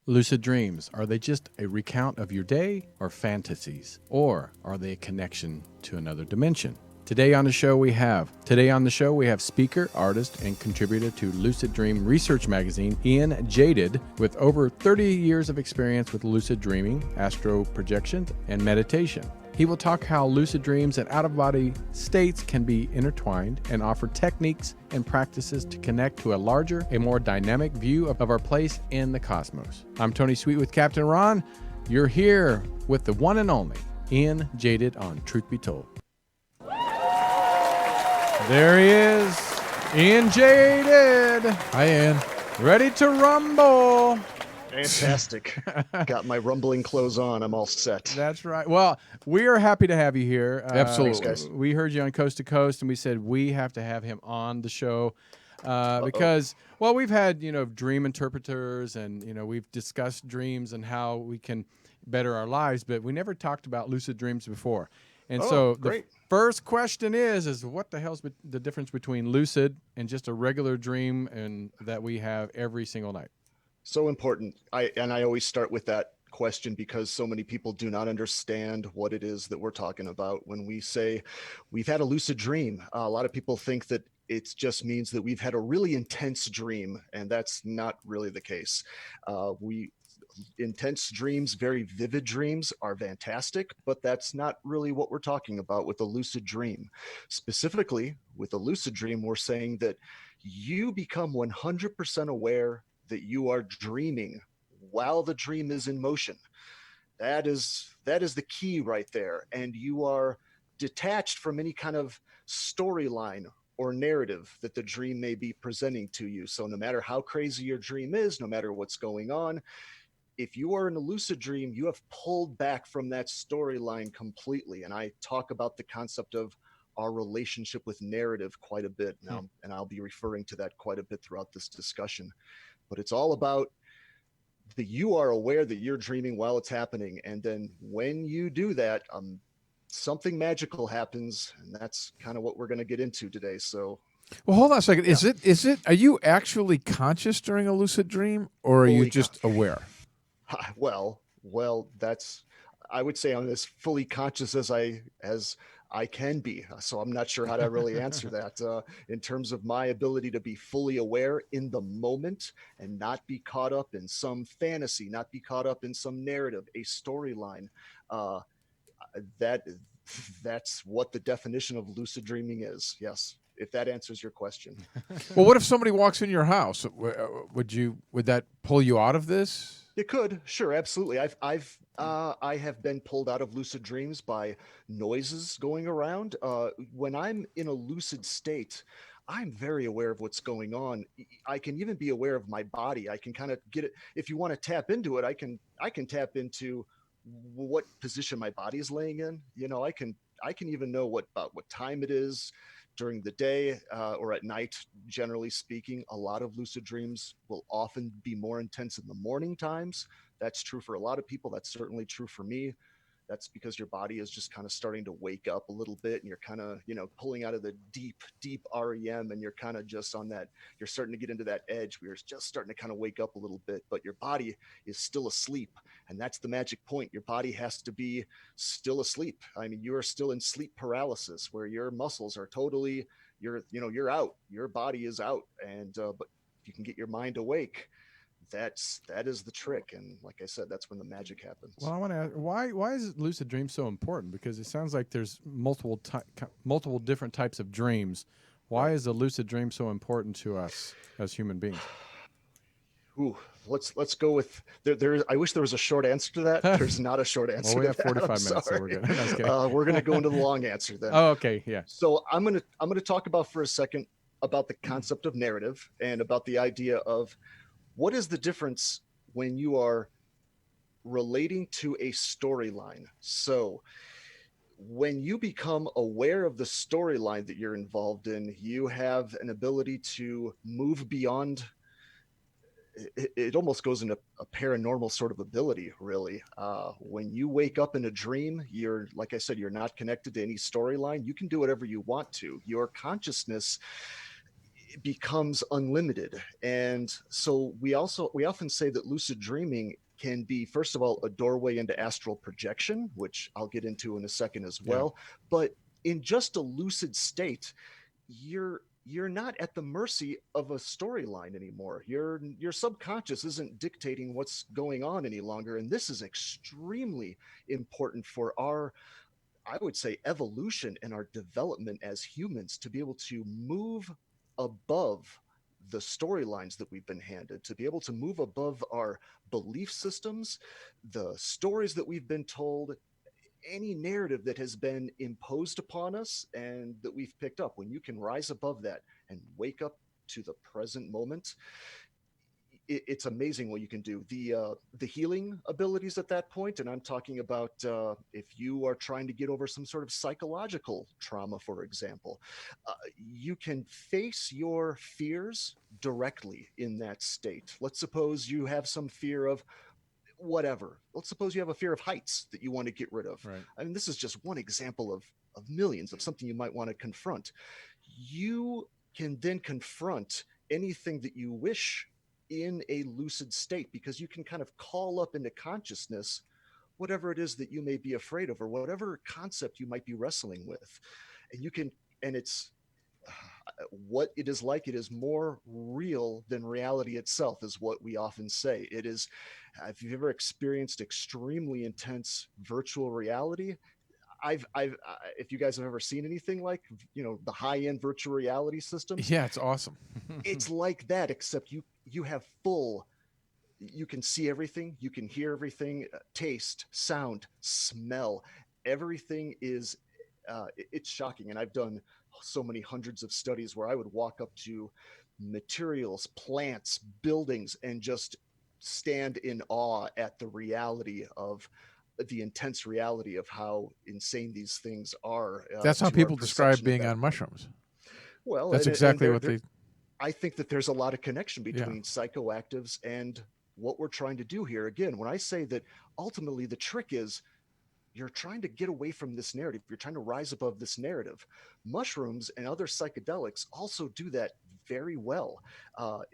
Lucid dreams, are they just a recount of your day or fantasies? Or are they a connection to another dimension? Today on the show we have speaker, artist, and contributor to Lucid Dream Research Magazine, Ian Jaydid, with over 30 years of experience with lucid dreaming, astro projection, and meditation. He will talk how lucid dreams and out-of-body states can be intertwined and offer techniques and practices to connect to a larger, a more dynamic view of our place in the cosmos. I'm Tony Sweet with Captain Ron. You're here with the one and only Ian Jaydid on Truth Be Told. There he is, Ian Jaydid. Hi, Ian. Ready to rumble. Fantastic. Got my rumbling clothes on. I'm all set. That's right. Well, we are happy to have you here. Absolutely. Thanks, guys. We heard you on Coast to Coast, and we said we have to have him on the show because, well, we've had, dream interpreters, and, we've discussed dreams and how we can better our lives, but we never talked about lucid dreams before. And so great. The first question is what the hell's the difference between lucid and just a regular dream and that we have every single night? So important. I always start with that question because so many people do not understand what it is that we're talking about when we say we've had a lucid dream. A lot of people think that it just means that we've had a really intense dream, and that's not really the case. Intense dreams, very vivid dreams are fantastic, but that's not really what we're talking about with a lucid dream. Specifically, with a lucid dream, we're saying that you become 100% aware that you are dreaming while the dream is in motion. That is the key right there. And you are detached from any kind of storyline or narrative that the dream may be presenting to you. So no matter how crazy your dream is, no matter what's going on, if you are in a lucid dream, you have pulled back from that storyline completely. And I talk about the concept of our relationship with narrative quite a bit now, and I'll be referring to that quite a bit throughout this discussion. But it's all about that you are aware that you're dreaming while it's happening. And then when you do that, something magical happens. And that's kind of what we're going to get into today. So, well, hold on a second. Yeah. Are you actually conscious during a lucid dream, or are you just aware? Well, I would say I'm as fully conscious as I can be. So I'm not sure how to really answer that in terms of my ability to be fully aware in the moment and not be caught up in some fantasy, not be caught up in some narrative, a storyline. That's what the definition of lucid dreaming is. Yes. If that answers your question. Well, what if somebody walks in your house? Would that pull you out of this? It could, sure, absolutely. I have been pulled out of lucid dreams by noises going around. When I'm in a lucid state, I'm very aware of what's going on. I can even be aware of my body. I can kind of get it. If you want to tap into it, I can tap into what position my body is laying in. I can even know what time it is during the day or at night. Generally speaking, a lot of lucid dreams will often be more intense in the morning times. That's true for a lot of people. That's certainly true for me. That's because your body is just kind of starting to wake up a little bit, and you're kind of, pulling out of the deep REM, and you're kind of just on that, you're starting to get into that edge where you're just starting to kind of wake up a little bit, but your body is still asleep. And that's the magic point. Your body has to be still asleep. I mean, you are still in sleep paralysis where your muscles are totally, you're out, your body is out. And, but if you can get your mind awake, that is the trick. And like I said, that's when the magic happens. Well, I want to ask, why is lucid dream so important? Because it sounds like there's multiple different types of dreams. Why is a lucid dream so important to us as human beings? Ooh, let's go with there. I wish there was a short answer to that. There's not a short answer. Well, we have to that. 45 minutes, so we're good. We're gonna go into the long answer then. Oh, okay, yeah. So I'm gonna talk about for a second about the concept of narrative and about the idea of what is the difference when you are relating to a storyline. So when you become aware of the storyline that you're involved in, you have an ability to move beyond. It almost goes into a paranormal sort of ability, really. When you wake up in a dream, like I said, you're not connected to any storyline. You can do whatever you want to. Your consciousness becomes unlimited. And so we often say that lucid dreaming can be, first of all, a doorway into astral projection, which I'll get into in a second as well. But in just a lucid state, you're not at the mercy of a storyline anymore. Your subconscious isn't dictating what's going on any longer, and this is extremely important for our, I would say, evolution and our development as humans, to be able to move above the storylines that we've been handed, to be able to move above our belief systems, the stories that we've been told, any narrative that has been imposed upon us and that we've picked up. When you can rise above that and wake up to the present moment, it's amazing what you can do. The healing abilities at that point, and I'm talking about if you are trying to get over some sort of psychological trauma, for example, you can face your fears directly in that state. Let's suppose you have some fear of whatever. Let's suppose you have a fear of heights that you want to get rid of. Right. I mean, this is just one example of millions of something you might want to confront. You can then confront anything that you wish in a lucid state, because you can kind of call up into consciousness whatever it is that you may be afraid of, or whatever concept you might be wrestling with. And you can, and it's what it is like. It is more real than reality itself, is what we often say. It is, if you've ever experienced extremely intense virtual reality, if you guys have ever seen anything like, the high-end virtual reality systems, Yeah, it's awesome. it's like that, except you have full, you can see everything, you can hear everything, taste, sound, smell, everything is, it's shocking. And I've done so many hundreds of studies where I would walk up to materials, plants, buildings, and just stand in awe at the reality of the intense reality of how insane these things are. That's how to our people describe perception at being that on point. mushrooms. Well, That's and exactly there, what they. I think that there's a lot of connection between psychoactives and what we're trying to do here. Again, when I say that ultimately the trick is you're trying to get away from this narrative, you're trying to rise above this narrative. Mushrooms and other psychedelics also do that very well. Our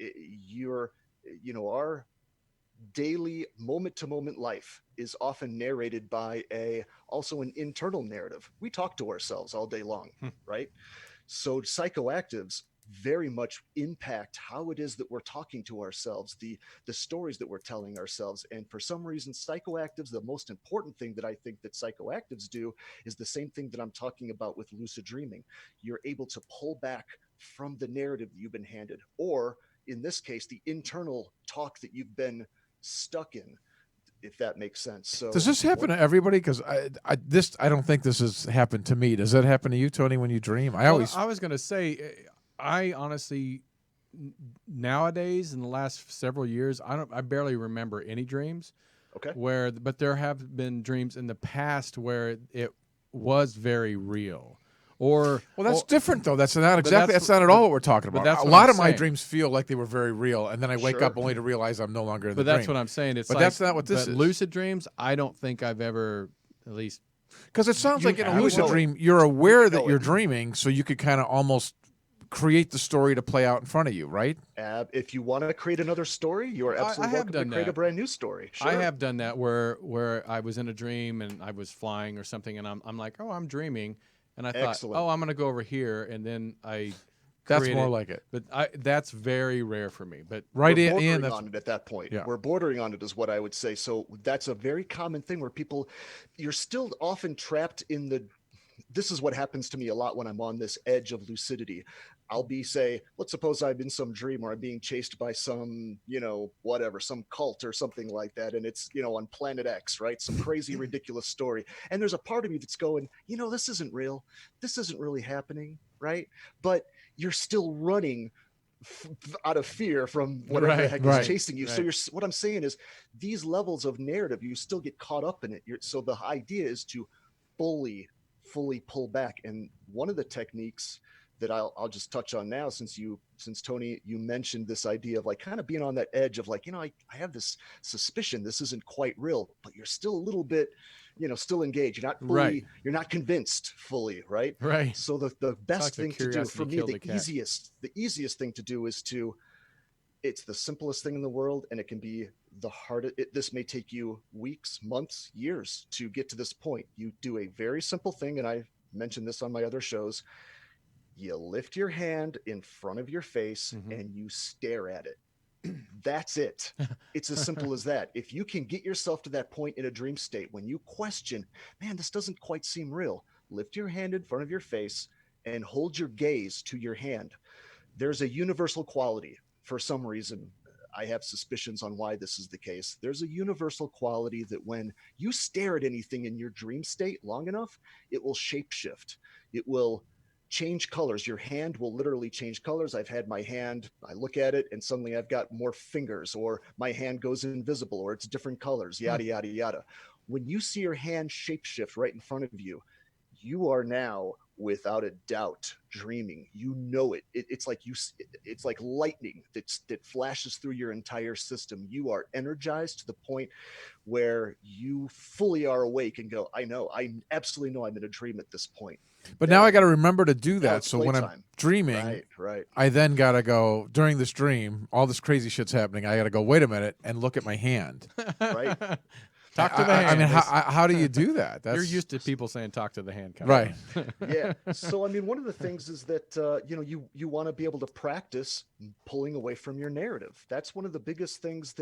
daily moment to moment life is often narrated by also an internal narrative. We talk to ourselves all day long, right? So psychoactives very much impact how it is that we're talking to ourselves, the stories that we're telling ourselves. And for some reason, psychoactives, the most important thing that I think that psychoactives do is the same thing that I'm talking about with lucid dreaming. You're able to pull back from the narrative that you've been handed, or in this case, the internal talk that you've been stuck in, if that makes sense. So Does this happen to everybody? Because I don't think this has happened to me. Does that happen to you, Tony, when you dream? I was going to say, I honestly, nowadays in the last several years, I barely remember any dreams. Okay. But there have been dreams in the past where it was very real. Well, that's different though. That's not exactly. That's not at all what we're talking about. A lot of my dreams feel like they were very real, and then I wake up only to realize I'm no longer in the dream. But that's what I'm saying. But that's not what this is. Lucid dreams, I don't think I've ever, at least, because it sounds like in a lucid dream, you're aware that you're dreaming, so you could kind of almost create the story to play out in front of you, right? If you want to create another story, you are absolutely welcome to create a brand new story. Sure. I have done that where I was in a dream and I was flying or something, and I'm like, oh, I'm dreaming. And I thought, oh, I'm going to go over here, and then I. That's more like it. But that's very rare for me. But we're bordering on it at that point. Yeah. We're bordering on it is what I would say. So that's a very common thing where you're still often trapped in this is what happens to me a lot when I'm on this edge of lucidity. I'll let's suppose I'm in some dream or I'm being chased by some, some cult or something like that. And it's, on planet X, right? Some crazy, ridiculous story. And there's a part of me that's going, this isn't real. This isn't really happening, right? But you're still running out of fear from whatever the heck is chasing you. Right. So what I'm saying is these levels of narrative, you still get caught up in it. So the idea is to fully pull back. And one of the techniques that I'll just touch on now, since Tony, you mentioned this idea of like kind of being on that edge of like, I have this suspicion this isn't quite real, but you're still a little bit, still engaged. You're not fully, Right. You're not convinced fully, right? Right. So the best like the thing to do for me, curiosity killed the easiest thing to do is it's the simplest thing in the world, and it can be the hardest. This may take you weeks, months, years to get to this point. You do a very simple thing, and I mentioned this on my other shows. You lift your hand in front of your face and you stare at it. That's it. It's as simple as that. If you can get yourself to that point in a dream state when you question, man, this doesn't quite seem real, lift your hand in front of your face and hold your gaze to your hand. There's a universal quality. For some reason, I have suspicions on why this is the case. There's a universal quality that when you stare at anything in your dream state long enough, it will shapeshift. It will change colors. Your hand will literally change colors. I've had my hand, I look at it and suddenly I've got more fingers, or my hand goes invisible, or it's different colors, yada, yada, yada. When you see your hand shapeshift right in front of you, you are now without a doubt dreaming. It's like lightning that flashes through your entire system. You are energized to the point where you fully are awake and go, I absolutely know I'm in a dream at this point. But now I got to remember to do that. So when I'm playtime. dreaming, Right. I then got to go, during this dream, all this crazy shit's happening. I got to go, wait a minute, and look at my hand. Right. Talk to the hand. I mean, how do you do that? You're used to people saying talk to the hand. Right. Yeah. So, I mean, one of the things is that, you want to be able to practice pulling away from your narrative. That's one of the biggest things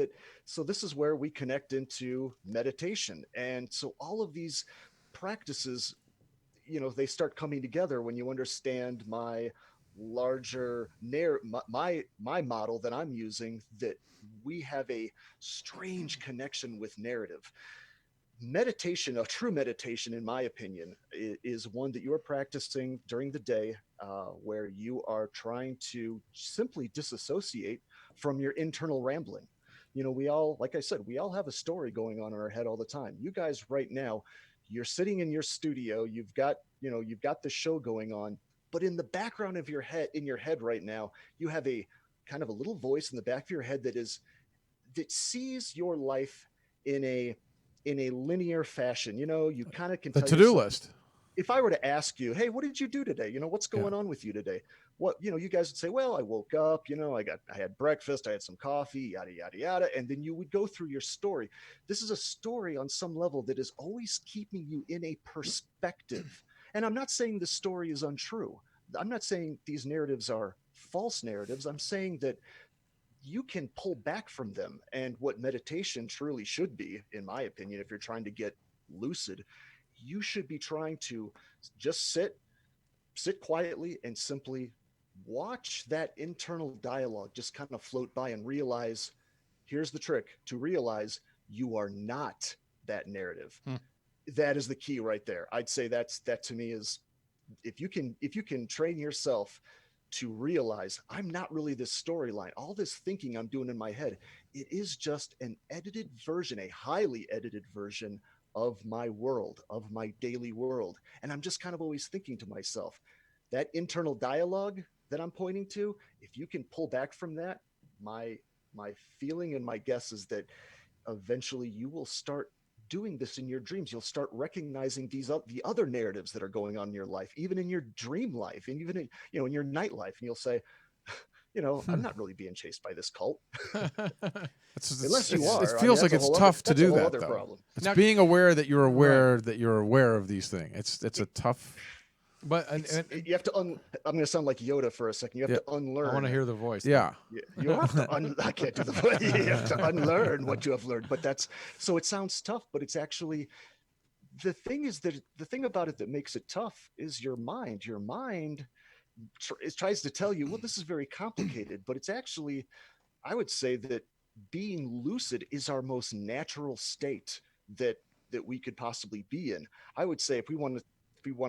so this is where we connect into meditation. And so all of these practices, they start coming together when you understand my larger my model that I'm using, that we have a strange connection with narrative. Meditation, a true meditation, in my opinion, is one that you are practicing during the day, where you are trying to simply disassociate from your internal rambling. We all, like I said, we all have a story going on in our head all the time. You guys right now, you're sitting in your studio, you've got the show going on, but in the background of your head right now, you have a kind of a little voice in the back of your head that sees your life in a linear fashion. You kind of can the tell to-do yourself, list. if I were to ask you, hey, what did you do today? What's going on with you today? What, you guys would say, well, I woke up, I had breakfast, I had some coffee, yada, yada, yada. And then you would go through your story. This is a story on some level that is always keeping you in a perspective. And I'm not saying the story is untrue. I'm not saying these narratives are false narratives. I'm saying that you can pull back from them. And what meditation truly should be, in my opinion, if you're trying to get lucid, you should be trying to just sit quietly and simply watch that internal dialogue just kind of float by and realize, here's the trick, to realize you are not that narrative. That is the key right there. I'd say that to me is, if you can train yourself to realize, I'm not really this storyline, all this thinking I'm doing in my head, it is just an edited version, a highly edited version of my world, of my daily world. And I'm just kind of always thinking to myself, that internal dialogue that I'm pointing to, if you can pull back from that, my feeling and my guess is that eventually you will start doing this in your dreams. You'll start recognizing the other narratives that are going on in your life, even in your dream life, and even in your night life. And you'll say, I'm not really being chased by this cult. Unless you are. It feels like it's tough to do that, though. Problem. It's now, being aware that you're aware that you're aware of these things. It's a tough. But you have to I'm going to sound like Yoda for a second. You have to unlearn. I want to hear the voice. Yeah. You have to I can't do the voice. You have to unlearn what you have learned. But so it sounds tough, but it's actually, the thing is that the thing about it that makes it tough is your mind. Your mind tries to tell you, well, this is very complicated, but it's actually, I would say that being lucid is our most natural state that we could possibly be in. I would say if we want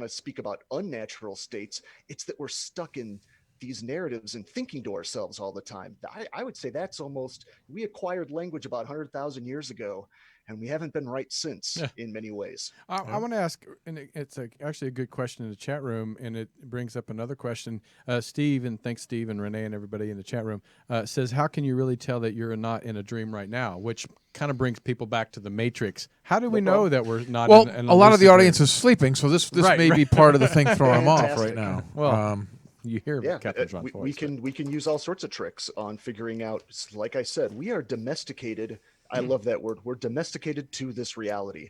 to speak about unnatural states, it's that we're stuck in these narratives and thinking to ourselves all the time. I would say that's almost, we acquired language about 100,000 years ago, and we haven't been right since in many ways. I want to ask, and it's actually a good question in the chat room, and it brings up another question. Steve, and thanks Steve and Renee and everybody in the chat room, says, how can you really tell that you're not in a dream right now? Which kind of brings people back to the Matrix. How do we know that we're not in a lot of the audience dream? is sleeping, so this may be part of the thing throwing them off right now. Well, you hear Captain John's we voice. We can use all sorts of tricks on figuring out. Like I said, we are domesticated. I love that word. We're domesticated to this reality.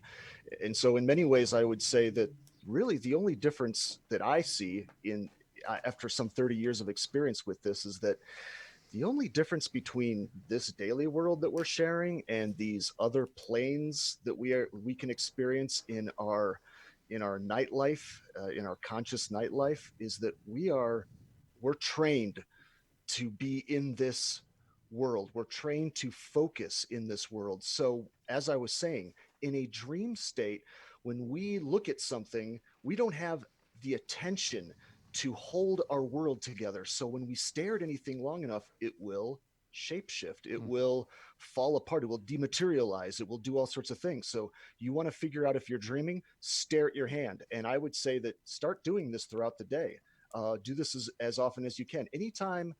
And so in many ways, I would say that really the only difference that I see in after some 30 years of experience with this is that the only difference between this daily world that we're sharing and these other planes that we can experience in our nightlife, in our conscious nightlife, is that we're trained to be in this world. We're trained to focus in this world. So as I was saying, in a dream state, when we look at something, we don't have the attention to hold our world together. So when we stare at anything long enough, it will shapeshift. It will fall apart. It will dematerialize. It will do all sorts of things. So you want to figure out if you're dreaming, stare at your hand. And I would say that start doing this throughout the day. Do this as often as you can. Anytime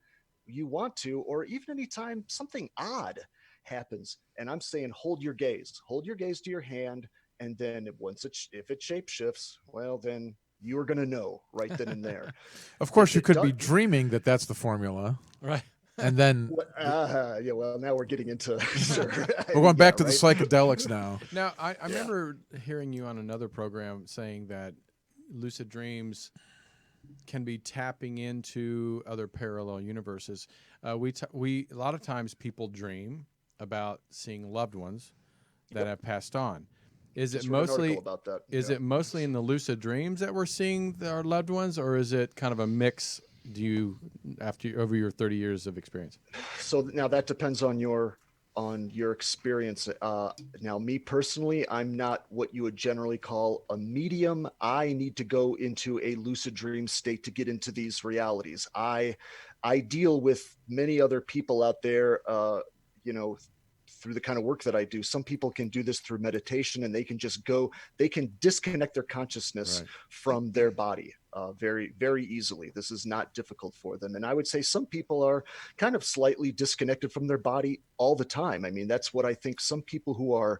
you want to, or even anytime something odd happens. And I'm saying, hold your gaze to your hand. And then if it shapeshifts, well, then you are going to know right then and there. Of course, you could be dreaming that's the formula. Right. And then... well, now we're getting into... Sure. We're going back to the psychedelics now. Now, I remember hearing you on another program saying that lucid dreams can be tapping into other parallel universes. We a lot of times people dream about seeing loved ones that have passed on. Is it mostly about that. It mostly in the lucid dreams that we're seeing our loved ones, or is it kind of a mix? Over your 30 years of experience? So now that depends on your experience. Now, me personally, I'm not what you would generally call a medium. I need to go into a lucid dream state to get into these realities. I deal with many other people out there, through the kind of work that I do. Some people can do this through meditation, and they can disconnect their consciousness from their body very, very easily. This is not difficult for them. And I would say some people are kind of slightly disconnected from their body all the time. I mean, that's what I think. Some people who are,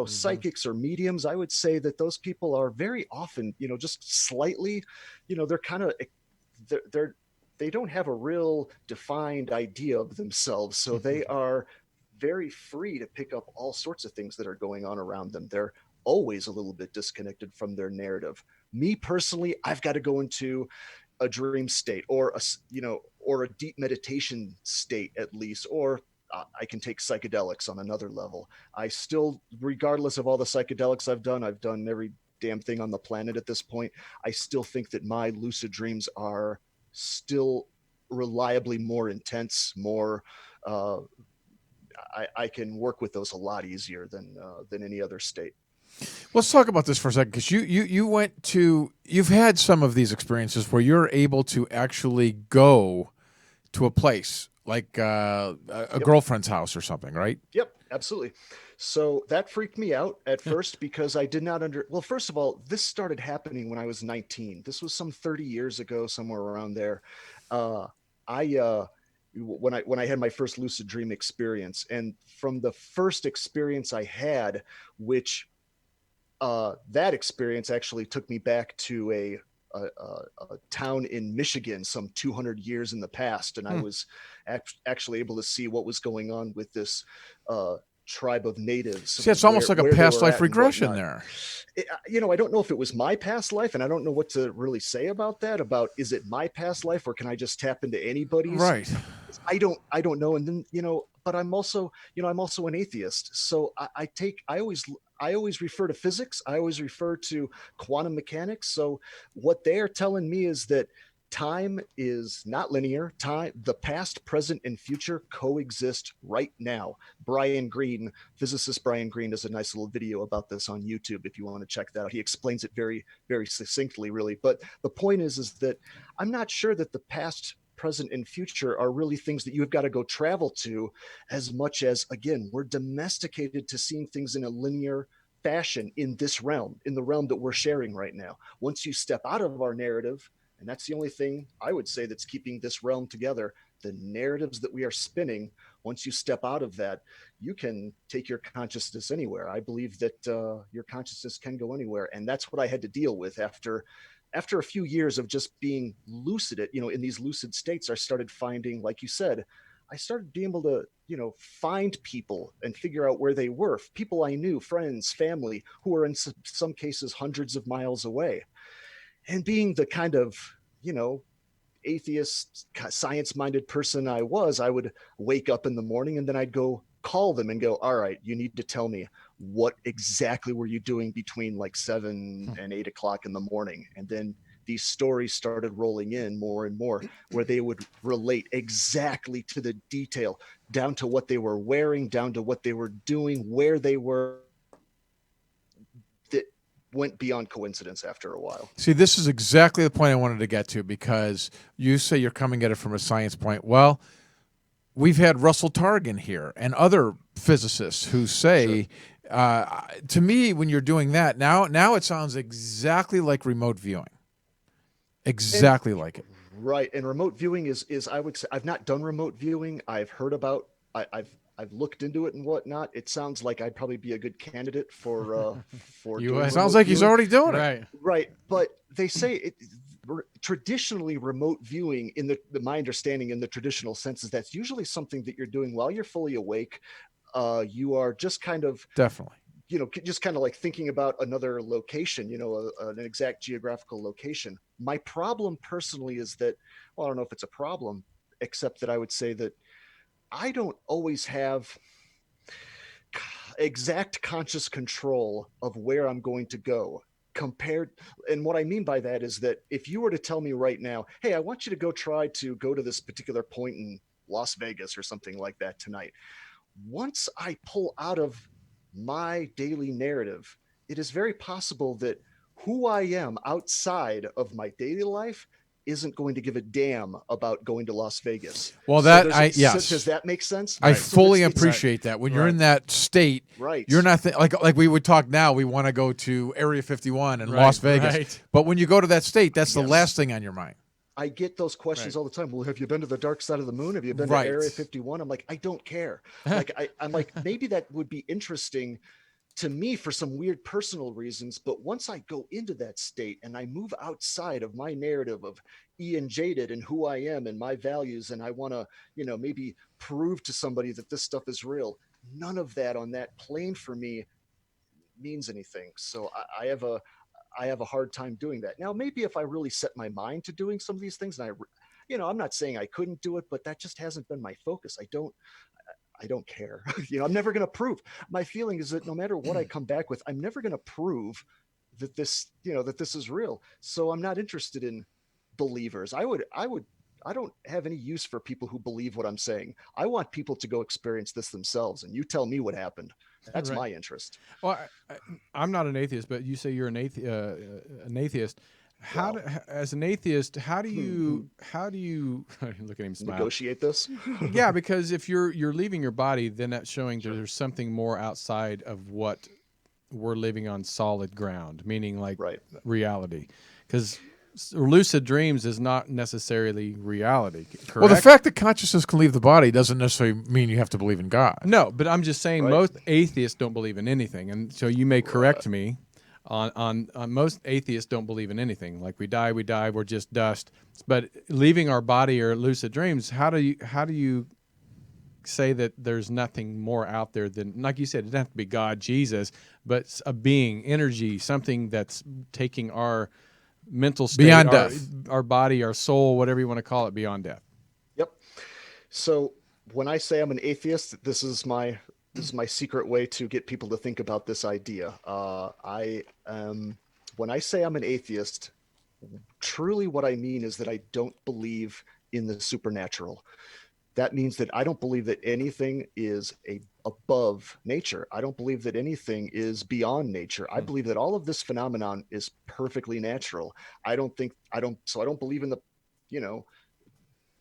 psychics or mediums, I would say that those people are very often, just slightly, they're kind of, they don't have a real defined idea of themselves. So they are very free to pick up all sorts of things that are going on around them. They're always a little bit disconnected from their narrative. Me personally, I've got to go into a dream state or a deep meditation state at least, or I can take psychedelics on another level. I still, regardless of all the psychedelics I've done every damn thing on the planet at this point. I still think that my lucid dreams are still reliably more intense, more, I can work with those a lot easier than any other state. Let's talk about this for a second, because you've had some of these experiences where you're able to actually go to a place like a girlfriend's house or something, right? Yep, absolutely. So that freaked me out at first because I did not well, first of all, this started happening when I was 19. This was some 30 years ago, somewhere around there. When I had my first lucid dream experience, and from the first experience I had, which that experience actually took me back to a town in Michigan some 200 years in the past, and I was actually able to see what was going on with this tribe of natives. See, it's almost like a past life regression there. I don't know if it was my past life, and I don't know what to really say about that. About, is it my past life, or can I just tap into anybody's? Right. I don't know. And then, but I'm also an atheist. So I always refer to physics. I always refer to quantum mechanics. So what they are telling me is that time is not linear. The past, present, and future coexist right now. Physicist Brian Greene does a nice little video about this on YouTube if you want to check that out. He explains it very, very succinctly, really. But the point is that I'm not sure that the past, present, and future are really things that you've got to go travel to, as much as, again, we're domesticated to seeing things in a linear fashion in this realm, in the realm that we're sharing right now. Once you step out of our narrative, and that's the only thing I would say that's keeping this realm together, the narratives that we are spinning, once you step out of that, you can take your consciousness anywhere. I believe that your consciousness can go anywhere. And that's what I had to deal with after a few years of just being lucid, in these lucid states. I started finding, like you said, I started being able to, find people and figure out where they were, people I knew, friends, family, who were in some cases hundreds of miles away. And being the kind of, atheist, science-minded person I was, I would wake up in the morning and then I'd go call them and go, all right, you need to tell me what exactly were you doing between like 7 and 8 o'clock in the morning. And then these stories started rolling in more and more, where they would relate exactly to the detail, down to what they were wearing, down to what they were doing, where they were. That went beyond coincidence after a while. See, this is exactly the point I wanted to get to, because you say you're coming at it from a science point. Well, we've had Russell Targan here and other physicists who say, to me, when you're doing that, now it sounds exactly like remote viewing. Exactly like it. Right. And remote viewing is I would say, I've not done remote viewing. I've heard about, I've looked into it and whatnot. It sounds like I'd probably be a good candidate for it sounds like he's already doing it. Right. But they say it, traditionally remote viewing, in my understanding, in the traditional sense, is that's usually something that you're doing while you're fully awake. You are just kind of definitely, just kind of like thinking about another location, an exact geographical location. My problem personally is that, well, I don't know if it's a problem, except that I would say that I don't always have exact conscious control of where I'm going to go. And what I mean by that is that if you were to tell me right now, hey, I want you to try to go to this particular point in Las Vegas or something like that tonight. Once I pull out of my daily narrative, it is very possible that who I am outside of my daily life isn't going to give a damn about going to Las Vegas. Well, yes. Does that make sense? I fully appreciate that. When you're in that state, you're not like we would talk now. We want to go to Area 51 in Las Vegas, but when you go to that state, that's the last thing on your mind. I get those questions all the time. Well, have you been to the dark side of the moon? Have you been to Area 51? I'm like, I don't care. I'm like, maybe that would be interesting to me for some weird personal reasons. But once I go into that state and I move outside of my narrative of Ian Jaydid and who I am and my values, and I want to, maybe prove to somebody that this stuff is real, none of that on that plane for me means anything. So I have a hard time doing that. Now, maybe if I really set my mind to doing some of these things, and I'm not saying I couldn't do it, but that just hasn't been my focus. I don't care. I'm never going to prove. My feeling is that no matter what I come back with, I'm never going to prove that this is real. So I'm not interested in believers. I don't have any use for people who believe what I'm saying. I want people to go experience this themselves, and you tell me what happened. That's my interest. Well, I'm not an atheist, but you say you're an atheist. As an atheist, how do you look at him smile, negotiate this? Yeah, because if you're leaving your body, then that's showing that there's something more outside of what we're living on solid ground, meaning like reality. Because lucid dreams is not necessarily reality, correct? Well, the fact that consciousness can leave the body doesn't necessarily mean you have to believe in God. No, but I'm just saying most atheists don't believe in anything, and so you may correct me. On most atheists don't believe in anything. Like we die, we're just dust. But leaving our body or lucid dreams, how do you say that there's nothing more out there than, like you said, it doesn't have to be God, Jesus, but a being, energy, something that's taking our mental state, beyond death, our body, our soul, whatever you want to call it, beyond death. Yep. So when I say I'm an atheist, this is my secret way to get people to think about this idea. When I say I'm an atheist, truly what I mean is that I don't believe in the supernatural. That means that I don't believe that anything is above nature. I don't believe that anything is beyond nature. I believe that all of this phenomenon is perfectly natural. So I don't believe in the,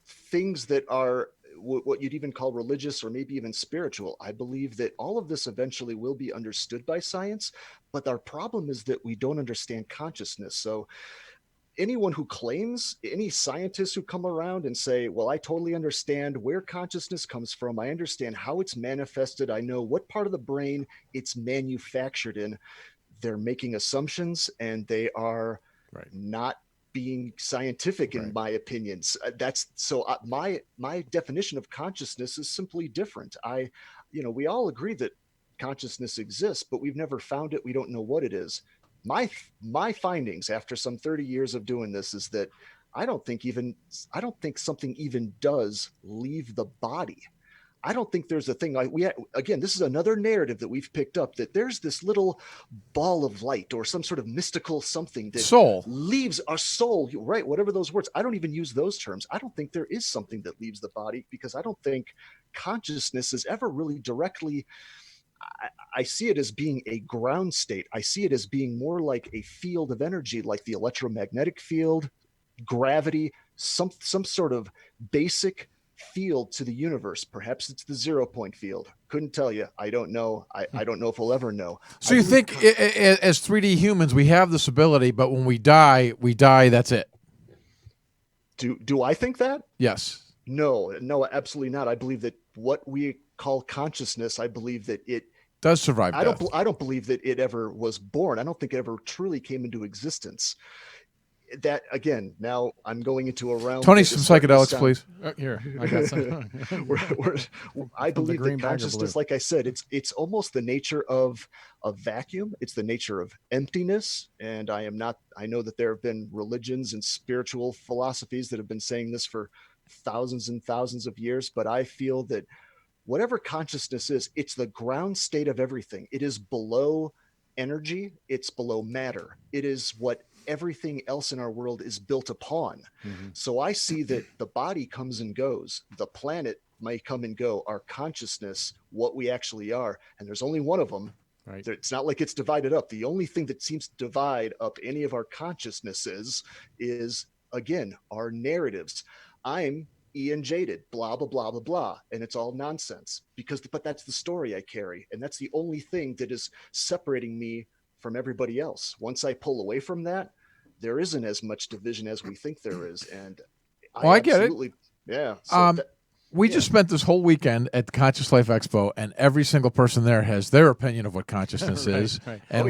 things that are what you'd even call religious or maybe even spiritual. I believe that all of this eventually will be understood by science, but our problem is that we don't understand consciousness. So anyone who claims, any scientists who come around and say, well, I totally understand where consciousness comes from, I understand how it's manifested, I know what part of the brain it's manufactured in, they're making assumptions and they are not being scientific, in my opinions. That's so my definition of consciousness is simply different. We all agree that consciousness exists, but we've never found it. We don't know what it is. My findings after some 30 years of doing this is that I don't think something even does leave the body. I don't think there's a thing like again, this is another narrative that we've picked up, that there's this little ball of light or some sort of mystical something that soul leaves our soul, right? Whatever those words, I don't even use those terms. I don't think there is something that leaves the body, because I don't think consciousness is ever really directly. I see it as being a ground state. I see it as being more like a field of energy, like the electromagnetic field, gravity, some sort of basic field to the universe. Perhaps it's the 0 point field. Couldn't tell you. I don't know. I don't know if we'll ever know. So you think as 3D humans, we have this ability, but when we die, that's it? Do I think that? Yes. No, absolutely not. I believe that what we call consciousness, I believe that it does survive death. I don't believe that it ever was born. I don't think it ever truly came into existence. That again, now I'm going into a realm. Tony, some psychedelics, please. Here, I got some. I believe that consciousness, like I said, it's almost the nature of a vacuum. It's the nature of emptiness. And I know that there have been religions and spiritual philosophies that have been saying this for thousands and thousands of years. But I feel that whatever consciousness is, it's the ground state of everything. It is below energy. It's below matter. It is what everything else in our world is built upon. Mm-hmm. So I see that the body comes and goes. The planet may come and go. Our consciousness, what we actually are, and there's only one of them. Right. It's not like it's divided up. The only thing that seems to divide up any of our consciousnesses is, again, our narratives. I'm Ian Jaydid, blah, blah, blah, blah, blah. And it's all nonsense but that's the story I carry. And that's the only thing that is separating me from everybody else. Once I pull away from that, there isn't as much division as we think there is. And I get it. Yeah. So we just spent this whole weekend at the Conscious Life Expo, and every single person there has their opinion of what consciousness is. Right. And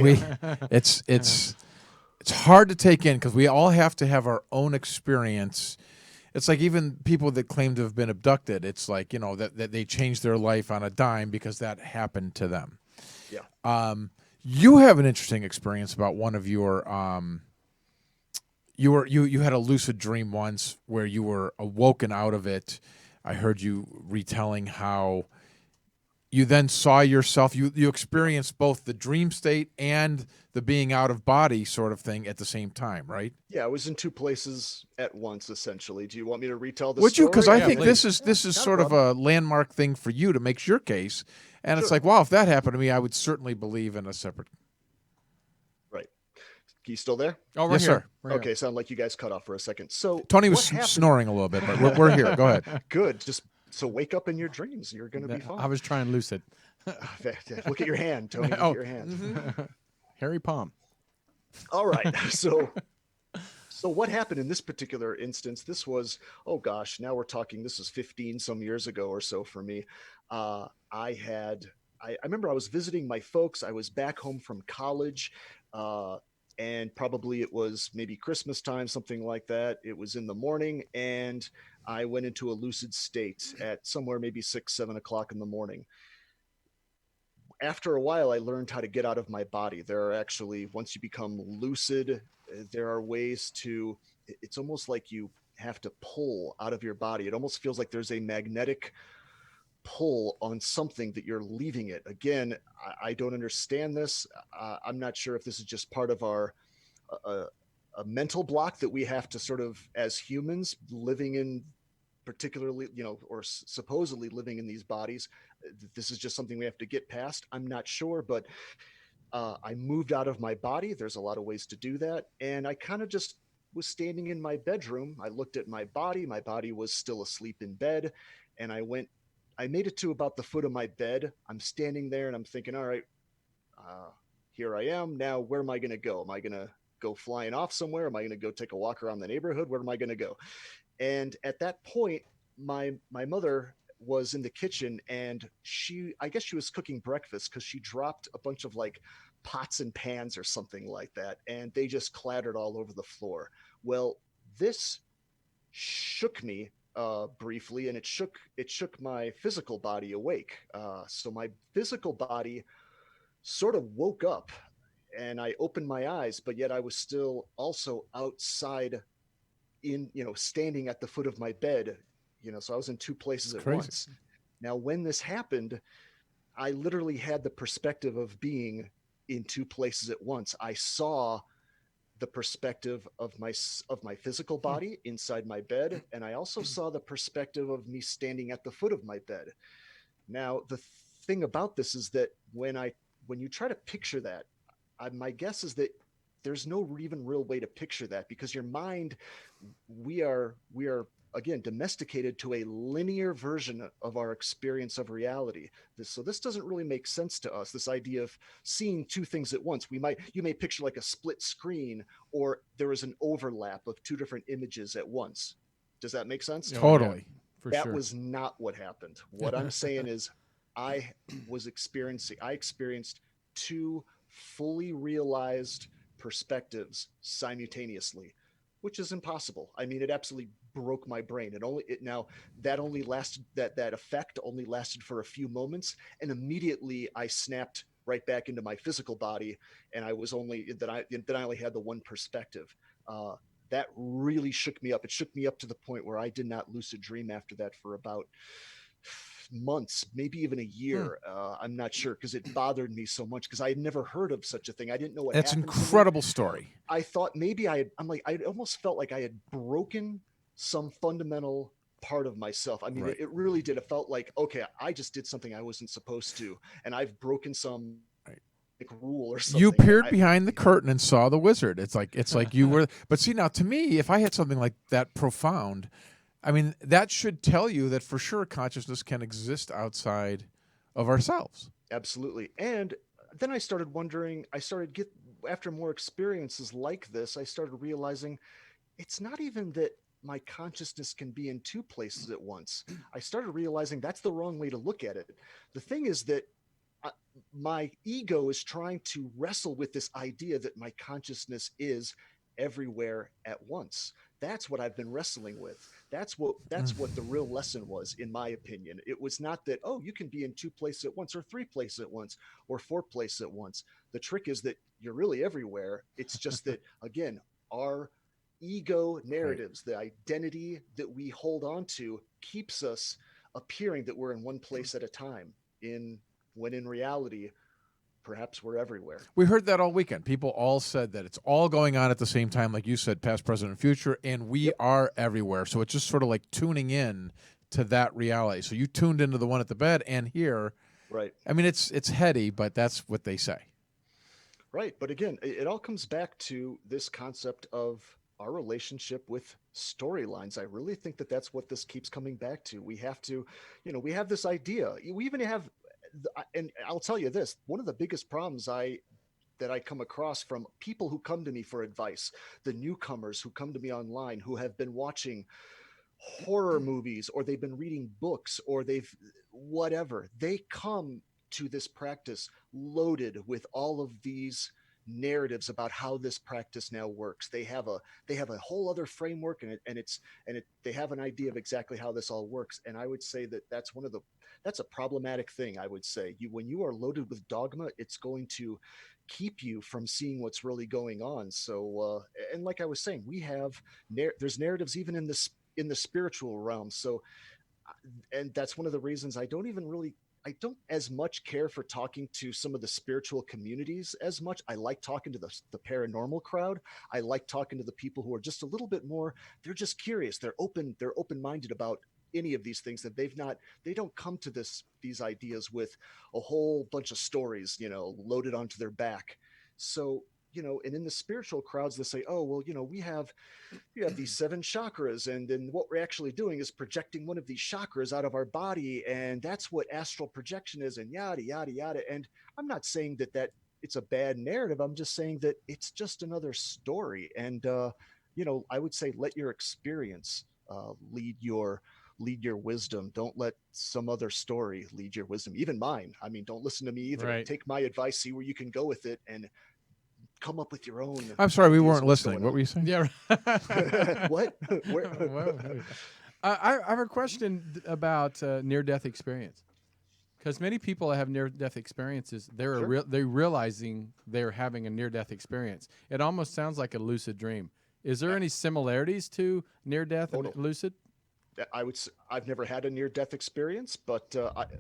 it's hard to take in, because we all have to have our own experience. It's like even people that claim to have been abducted, it's like, that they changed their life on a dime because that happened to them. Yeah. You have an interesting experience about one of your you had a lucid dream once where you were awoken out of it. I heard you retelling how you then saw yourself. You experienced both the dream state and the being out of body sort of thing at the same time, right? Yeah, I was in two places at once, essentially. Do you want me to retell the story? Would you? Because I think please. this is sort of a landmark thing for you to make your case. And It's like, wow, if that happened to me, I would certainly believe in a separate. Right. You still there? Oh, we're here. Sir. Okay, sound like you guys cut off for a second. So Tony was snoring a little bit, but we're here. Go ahead. Good. So wake up in your dreams. You're going to be fine. I was trying lucid. Look at your hand, Tony. Look at your hand. Mm-hmm. Hairy palm. All right. So what happened in this particular instance? This was, oh gosh, now we're talking, this is 15 some years ago or so for me. I remember I was visiting my folks. I was back home from college, and probably it was maybe Christmas time, something like that. It was in the morning, and I went into a lucid state at somewhere maybe 6, 7 o'clock in the morning. After a while, I learned how to get out of my body. There are actually, once you become lucid, there are ways it's almost like you have to pull out of your body. It almost feels like there's a magnetic pull on something that you're leaving it. Again, I don't understand this. I'm not sure if this is just part of our a mental block that we have to sort of, as humans living in particularly, or supposedly living in these bodies, this is just something we have to get past. I'm not sure, but I moved out of my body. There's a lot of ways to do that. And I kind of just was standing in my bedroom. I looked at my body. My body was still asleep in bed. And I made it to about the foot of my bed. I'm standing there and I'm thinking, all right, uh, here I am. Now, where am I going to go? Am I going to go flying off somewhere? Am I going to go take a walk around the neighborhood? Where am I going to go? And at that point, my mother was in the kitchen, and I guess she was cooking breakfast because she dropped a bunch of like pots and pans or something like that, and they just clattered all over the floor. Well, this shook me briefly, and it shook my physical body awake. So my physical body sort of woke up, and I opened my eyes, but yet I was still also outside, standing at the foot of my bed. So I was in two places It's at crazy. once. Now, when this happened, I literally had the perspective of being in two places at once. I saw the perspective of my physical body inside my bed, and I also saw the perspective of me standing at the foot of my bed. Now, the thing about this is that when you try to picture that, my guess is that there's no even real way to picture that, because your mind, we are again domesticated to a linear version of our experience of reality. So this doesn't really make sense to us, this idea of seeing two things at once. You may picture like a split screen, or there is an overlap of two different images at once. Does that make sense? Oh, yeah. Totally. For That sure. was not what happened. What I'm saying is, I experienced two fully realized perspectives simultaneously, which is impossible. I mean, it absolutely broke my brain. That effect only lasted for a few moments, and immediately I snapped right back into my physical body, and I only had the one perspective. Uh, that really shook me up. It shook me up to the point where I did not lucid dream after that for about months, maybe even a Hmm. year. I'm not sure, because it bothered me so much, because I had never heard of such a thing. I didn't know what That's an happened to me. incredible story. I thought maybe I almost felt like I had broken some fundamental part of myself. I mean, Right. it really did. It felt like, okay, I just did something I wasn't supposed to, and I've broken some Right. like rule or You something. peered behind the curtain and saw the wizard. It's like you were. But see, now to me, if I had something like that profound, I mean, that should tell you that for sure consciousness can exist outside of ourselves. Absolutely. And then I started wondering, after more experiences like this, I started realizing it's not even that my consciousness can be in two places at once. I started realizing that's the wrong way to look at it. The thing is that uh, my ego is trying to wrestle with this idea that my consciousness is everywhere at once. That's what I've been wrestling with. That's what the real lesson was, in my opinion. It was not that, oh, you can be in two places at once, or three places at once, or four places at once. The trick is that you're really everywhere. It's just that, again, our ego Right. narratives, the identity that we hold on to, keeps us appearing that we're in one place at a time, in when in reality, perhaps we're everywhere. We heard that all weekend. People all said that it's all going on at the same time, like you said, past, present, and future, and we Yep. are everywhere. So it's just sort of like tuning in to that reality. So you tuned into the one at the bed and here. Right. I mean, it's heady, but that's what they say. Right. But again, it all comes back to this concept of our relationship with storylines. I really think that that's what this keeps coming back to. We have to, we have this idea. We even have, and I'll tell you this, one of the biggest problems that I come across from people who come to me for advice, the newcomers who come to me online, who have been watching horror movies, or they've been reading books, or they've whatever, they come to this practice loaded with all of these narratives about how this practice now works. They have a whole other framework, and they have an idea of exactly how this all works. And I would say that that's a problematic thing. I would say, when you are loaded with dogma, it's going to keep you from seeing what's really going on. So and like I was saying, there's narratives even in the spiritual realm. So, and that's one of the reasons I don't as much care for talking to some of the spiritual communities as much. I like talking to the paranormal crowd. I like talking to the people who are just a little bit more, they're just curious. They're open-minded about any of these things, that they don't come to these ideas with a whole bunch of stories, loaded onto their back. So and in the spiritual crowds, they say, oh, well, we have these seven chakras, and then what we're actually doing is projecting one of these chakras out of our body, and that's what astral projection is, and yada yada yada. And I'm not saying that it's a bad narrative. I'm just saying that it's just another story. And I would say let your experience lead your wisdom. Don't let some other story lead your wisdom, even mine. I mean, don't listen to me either. Right. Take my advice, see where you can go with it, and come up with your own. I'm sorry, we ideas weren't of what's listening. going What on. were you saying? Yeah. What? Where? Well, I have a question about near-death experience, because many people that have near-death experiences, Sure. they're realizing they're having a near-death experience. It almost sounds like a lucid dream. Is there Yeah. any similarities to near-death Oh and no. lucid? I've never had a near death experience, but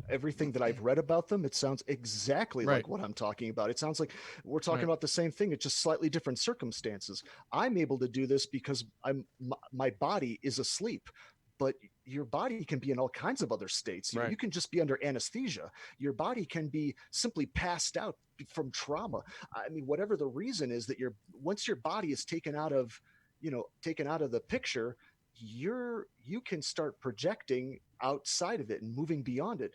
everything that I've read about them, it sounds exactly Right. like what I'm talking about. It sounds like we're talking Right. about the same thing. It's just slightly different circumstances. I'm able to do this because my body is asleep, but your body can be in all kinds of other states. Right. You can just be under anesthesia. Your body can be simply passed out from trauma. I mean, whatever the reason is that once your body is taken out of the picture, you can start projecting outside of it and moving beyond it.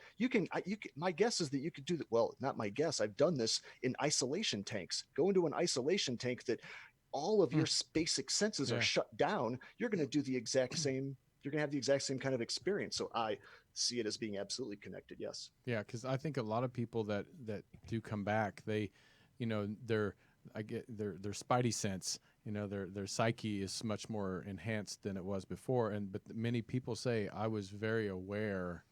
My guess is that you could do that. Well, not my guess. I've done this in isolation tanks. Go into an isolation tank that all of your basic senses are Yeah. shut down. You're going to do the exact same. You're going to have the exact same kind of experience. So I see it as being absolutely connected. Yes. Yeah, because I think a lot of people that do come back, they, their their spidey sense, their psyche is much more enhanced than it was before. But many people say I was very aware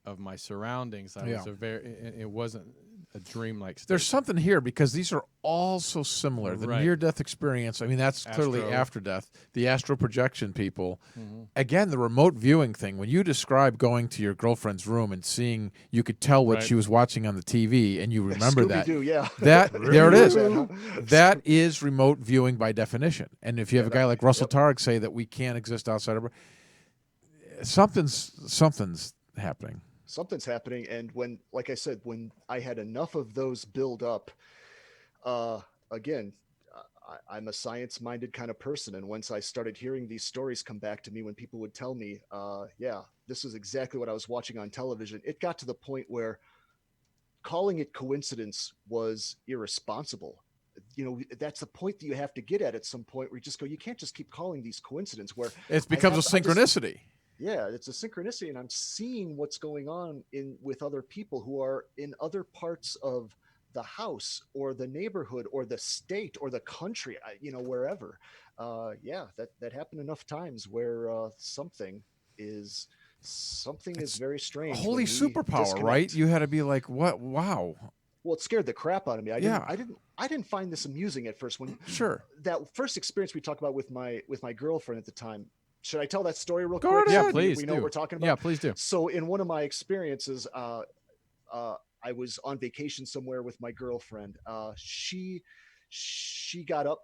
of my surroundings. Yeah. It wasn't a dream-like state. There's something here because these are all so similar. The Right. near-death experience, I mean, that's clearly Astro. after death. The astral projection people. Mm-hmm. Again, the remote viewing thing. When you describe going to your girlfriend's room and seeing, you could tell what Right. she was watching on the TV, and you remember that. Scooby-Doo, yeah. There it is. Huh? That is remote viewing by definition. And if you have a guy like Russell Yep. Targ say that we can't exist outside of something's happening. Something's happening. And like I said, when I had enough of those build up, again, I'm a science-minded kind of person, and once I started hearing these stories come back to me, when people would tell me, yeah, this is exactly what I was watching on television, it got to the point where calling it coincidence was irresponsible. That's the point that you have to get at some point, where you just go, you can't just keep calling these coincidence, where It becomes a I just- synchronicity. yeah, it's a synchronicity, and I'm seeing what's going on with other people who are in other parts of the house or the neighborhood or the state or the country, wherever. Yeah, that happened enough times where something is very strange. Holy when we superpower, right? disconnect. You had to be like, what? Wow. Well, it scared the crap out of me. Yeah. I didn't find this amusing at first. When Sure. that first experience we talked about with my girlfriend at the time. Should I tell that story real Go quick? right so ahead. Yeah, please we know do. what we're talking about. Yeah, please do. So in one of my experiences, I was on vacation somewhere with my girlfriend. She got up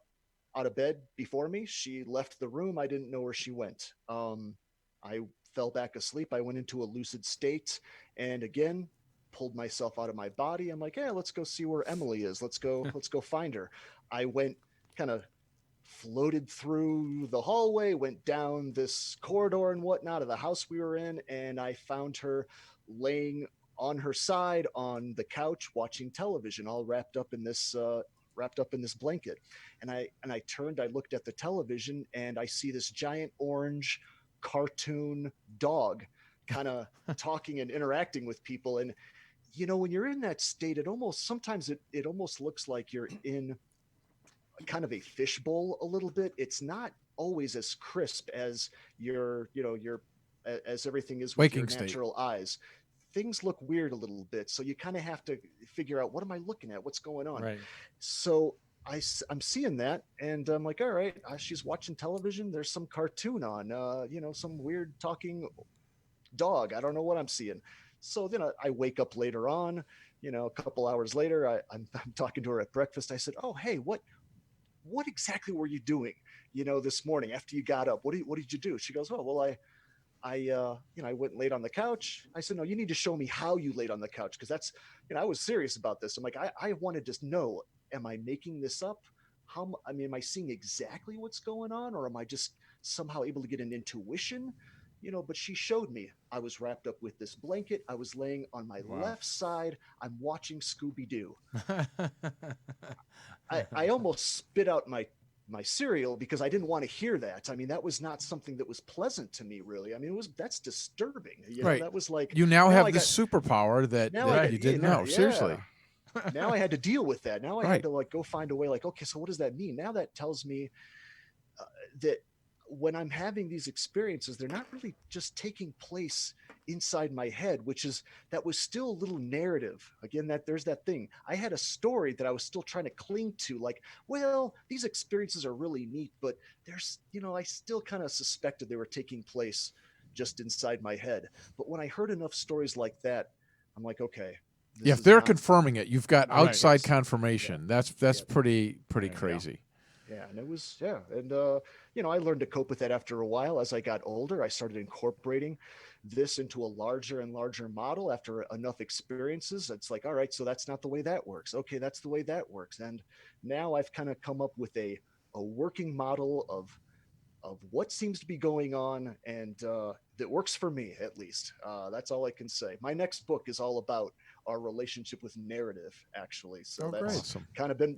out of bed before me. She left the room. I didn't know where she went. I fell back asleep. I went into a lucid state, and again pulled myself out of my body. I'm like, hey, let's go see where Emily is. Let's go find her. I went kind of floated through the hallway, went down this corridor and whatnot of the house we were in, and I found her laying on her side on the couch watching television, all wrapped up in this blanket. And I turned, I looked at the television, and I see this giant orange cartoon dog kind of talking and interacting with people. And when you're in that state, it almost looks like you're in kind of a fishbowl a little bit. It's not always as crisp as as everything is with Waking your state. natural eyes. Things look weird a little bit, so you kind of have to figure out, what am I looking at? What's going on? Right. So I'm seeing that, and I'm like, all right, she's watching television. There's some cartoon on, some weird talking dog. I don't know what I'm seeing. So then I wake up later on, a couple hours later, I'm talking to her at breakfast. I said, oh, hey, what exactly were you doing, this morning after you got up? What did you do? She goes, oh, well, I went and laid on the couch. I said, no, you need to show me how you laid on the couch. Cause that's, I was serious about this. I'm like, I wanted to know, am I making this up? I mean, am I seeing exactly what's going on, or am I just somehow able to get an intuition? But she showed me. I was wrapped up with this blanket. I was laying on my Wow. left side. I'm watching Scooby Doo. I almost spit out my cereal because I didn't want to hear that. I mean, that was not something that was pleasant to me, really. I mean, that's disturbing. Right. That was like, You now now have I this got superpower that, now I that got you didn't now, know. yeah. Seriously. Now I had to deal with that. Now I had Right. to like go find a way. Like, okay, so what does that mean? Now that tells me that when I'm having these experiences, they're not really just taking place inside my head, that was still a little narrative. Again, that there's that thing. I had a story that I was still trying to cling to, like, well, these experiences are really neat, but I still kind of suspected they were taking place just inside my head. But when I heard enough stories like that, I'm like, okay, Yeah, this if is they're not confirming it, you've got Right. outside yes. Yeah. confirmation. That's Yeah. pretty Yeah. crazy. Yeah, and it was and I learned to cope with that after a while. As I got older, I started incorporating this into a larger and larger model after enough experiences. It's like, all right, so that's not the way that works. Okay, that's the way that works. And now I've kind of come up with a working model of what seems to be going on, and that works for me, at least. That's all I can say. My next book is all about our relationship with narrative, actually. So Oh, great. that's Awesome. kind of been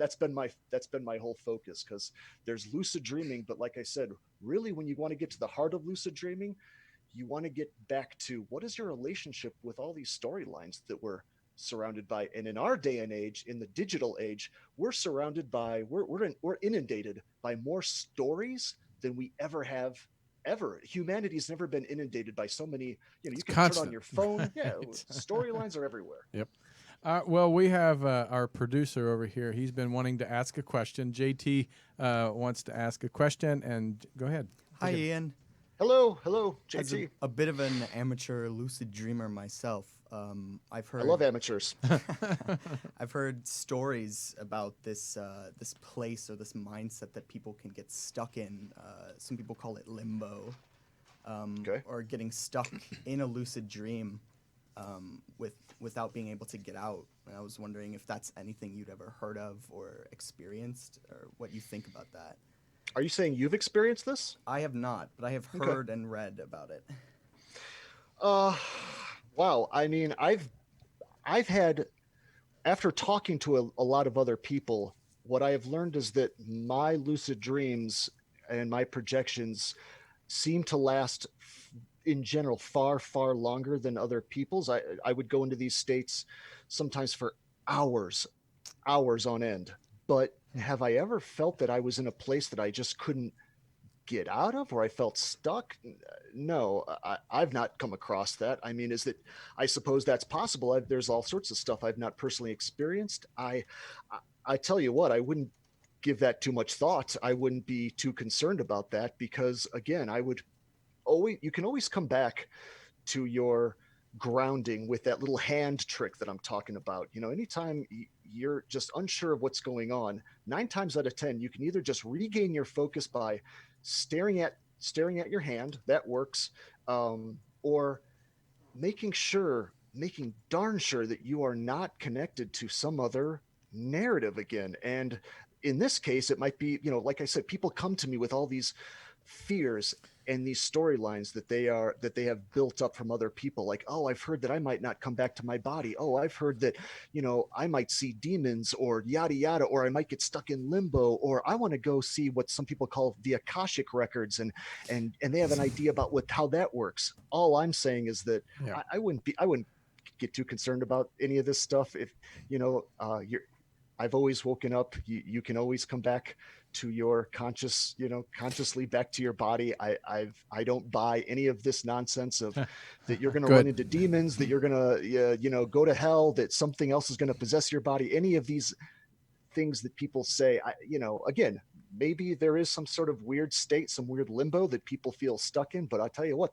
my whole focus, because there's lucid dreaming, but like I said, really, when you want to get to the heart of lucid dreaming, you want to get back to what is your relationship with all these storylines that we're surrounded by. And in our day and age, in the digital age, we're inundated by more stories than we ever have. Ever humanity's never been inundated by so many. It's You can turn on constant. your phone. Yeah, Right. storylines are everywhere. Yep. Well, we have our producer over here. He's been wanting to ask a question. JT wants to ask a question, and go ahead. Hi, Ian. Hello, As JT. a bit of an amateur lucid dreamer myself, I've I heard love amateurs. I've heard stories about this place or this mindset that people can get stuck in. Some people call it limbo, Okay. or getting stuck in a lucid dream without being able to get out. And I was wondering if that's anything you'd ever heard of or experienced, or what you think about that. Are you saying you've experienced this? I have not, but I have Okay. heard and read about it. Uh, wow. I mean, I've had, after talking to a lot of other people, what I have learned is that my lucid dreams and my projections seem to last in general far longer than other people's. I would go into these states sometimes for hours, hours on end. But have I ever felt that I was in a place that I just couldn't get out of, or I felt stuck? No, I've not come across that. I mean, I suppose that's possible. There's all sorts of stuff I've not personally experienced. I tell you what, I wouldn't give that too much thought. I wouldn't be too concerned about that, because again, you can always come back to your grounding with that little hand trick that I'm talking about. Anytime you're just unsure of what's going on, 9 times out of 10, you can either just regain your focus by staring at your hand. That works. Or making darn sure that you are not connected to some other narrative again. And in this case, it might be, like I said, people come to me with all these fears and these storylines that they have built up from other people, like, oh, I've heard that I might not come back to my body. Oh, I've heard that I might see demons, or yada yada, or I might get stuck in limbo, or I want to go see what some people call the Akashic records, and they have an idea about how that works. All I'm saying is that Yeah. I wouldn't get too concerned about any of this stuff. If you're I've always woken up. You can always come back to your consciously back to your body. I don't buy any of this nonsense of that you're going to run Good. into demons, that you're going to go to hell, that something else is going to possess your body. Any of these things that people say, again, maybe there is some sort of weird state, some weird limbo that people feel stuck in. But I'll tell you what,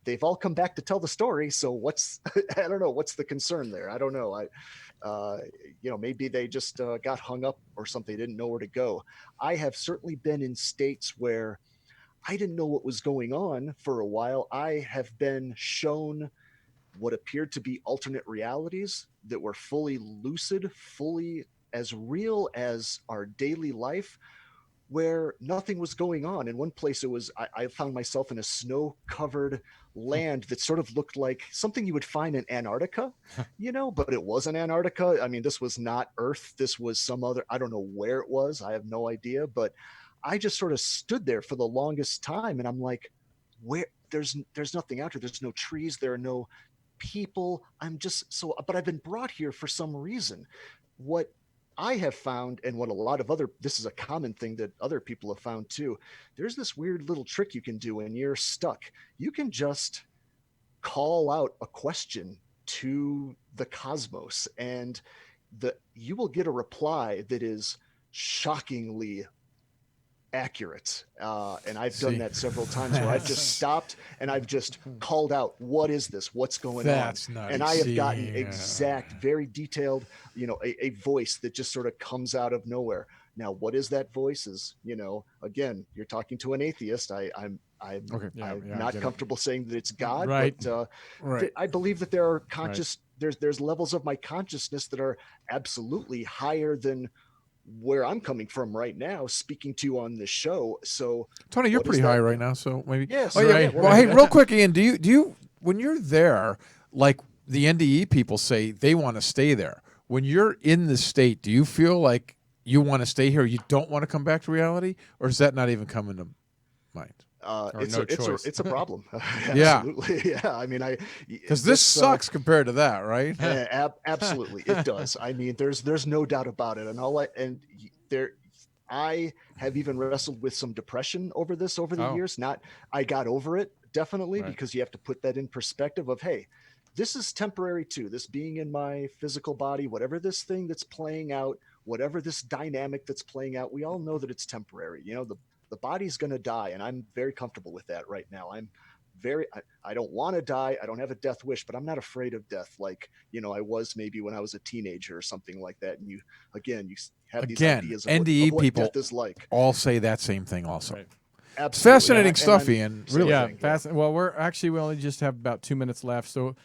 they've all come back to tell the story. So what's I don't know, what's the concern there? I don't know. Maybe they just got hung up or something, they didn't know where to go. I have certainly been in states where I didn't know what was going on for a while. I have been shown what appeared to be alternate realities that were fully lucid, fully as real as our daily life, where nothing was going on. In one place, I found myself in a snow-covered land that sort of looked like something you would find in Antarctica, but it wasn't Antarctica. I mean, this was not Earth. This was some other, I don't know where it was. I have no idea, but I just sort of stood there for the longest time, and I'm like, where there's nothing out here. There's no trees. There are no people. But I've been brought here for some reason. What I have found, and what a lot of this is a common thing that other people have found too. There's this weird little trick you can do when you're stuck. You can just call out a question to the cosmos, and you will get a reply that is shockingly accurate. And I've done that several times where I've just stopped and I've just called out, what is this? What's going That's on? nice. And I have gotten exact, very detailed, a voice that just sort of comes out of nowhere. Now, what is that voice? Is, again, you're talking to an atheist. I'm not comfortable saying that it's God, but I believe that there are there's levels of my consciousness that are absolutely higher than where I'm coming from right now, speaking to you on this show. So, Tony, you're pretty high right now, so maybe. Yes. Oh, yeah. Well, hey, real quick, Ian, do you when you're there, like the NDE people say, they want to stay there. When you're in the state, do you feel like you want to stay here? You don't want to come back to reality, or does that not even come into mind? It's a problem. Yeah. Absolutely. Yeah. I mean, because this sucks compared to that, right? Absolutely, it does. I mean, there's no doubt about it. I have even wrestled with some depression over the years. I got over it definitely, because you have to put that in perspective of, hey, this is temporary too. This being in my physical body, whatever this thing that's playing out, whatever this dynamic that's playing out, we all know that it's temporary. The body's going to die, and I'm very comfortable with that right now. I don't want to die. I don't have a death wish, but I'm not afraid of death like, I was maybe when I was a teenager or something like that. And you have these ideas of NDE what people death is like. All say that same thing also. Right. Absolutely. Fascinating stuff, Ian. Really. Yeah, fascinating. Well, we only just have about 2 minutes left, so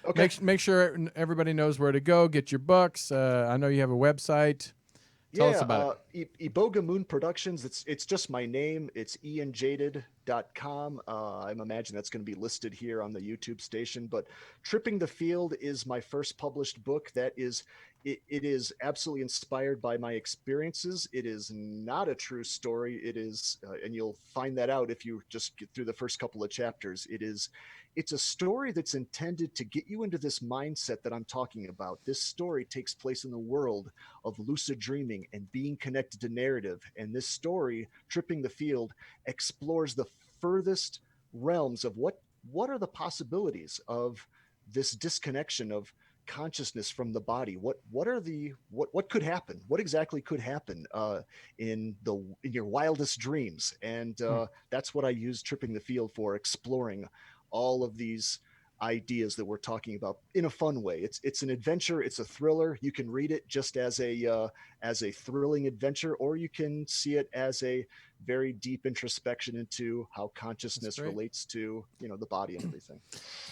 make sure everybody knows where to go, get your books. I know you have a website. Tell us about it. Iboga Moon Productions. It's just my name. It's ianjaydid.com. I imagine that's going to be listed here on the YouTube station. But Tripping the Field is my first published book. It is absolutely inspired by my experiences. It is not a true story. It is, and you'll find that out if you just get through the first couple of chapters. It's a story that's intended to get you into this mindset that I'm talking about. This story takes place in the world of lucid dreaming and being connected to narrative. And this story, Tripping the Field, explores the furthest realms of what are the possibilities of this disconnection of consciousness from the body. What could happen? What exactly could happen in your wildest dreams? And that's what I use Tripping the Field for, exploring all of these ideas that we're talking about in a fun way. It's an adventure. It's a thriller. You can read it just as a thrilling adventure, or you can see it as a very deep introspection into how consciousness relates to the body and everything.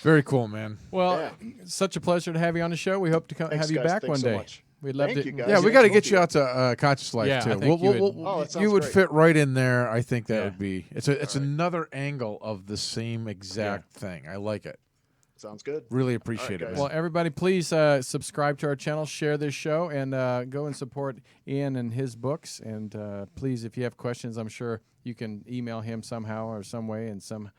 Very cool, man. Well, Such a pleasure to have you on the show. We hope to have you back one day. Much. We'd love Thank to. you guys. Yeah, we got to get you out to Conscious Life Yeah, too. I think You would fit right in there. I think that Yeah. would be. It's another angle of the same exact thing. I like it. Sounds good. Really appreciate it, guys. man. Well, everybody, please subscribe to our channel, share this show, and go and support Ian and his books. And please, if you have questions, I'm sure you can email him somehow or some way in some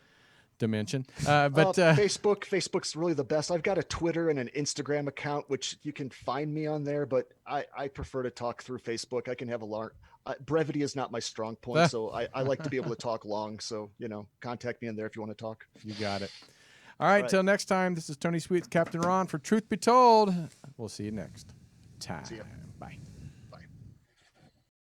dimension. Facebook's really the best. I've got a Twitter and an Instagram account, which you can find me on there, but I prefer to talk through Facebook. I can have brevity is not my strong point, so I like to be able to talk long. So, contact me in there if you want to talk. You got it. All right, till next time, this is Tony Sweet, Captain Ron for Truth Be Told. We'll see you next time. See ya. Bye.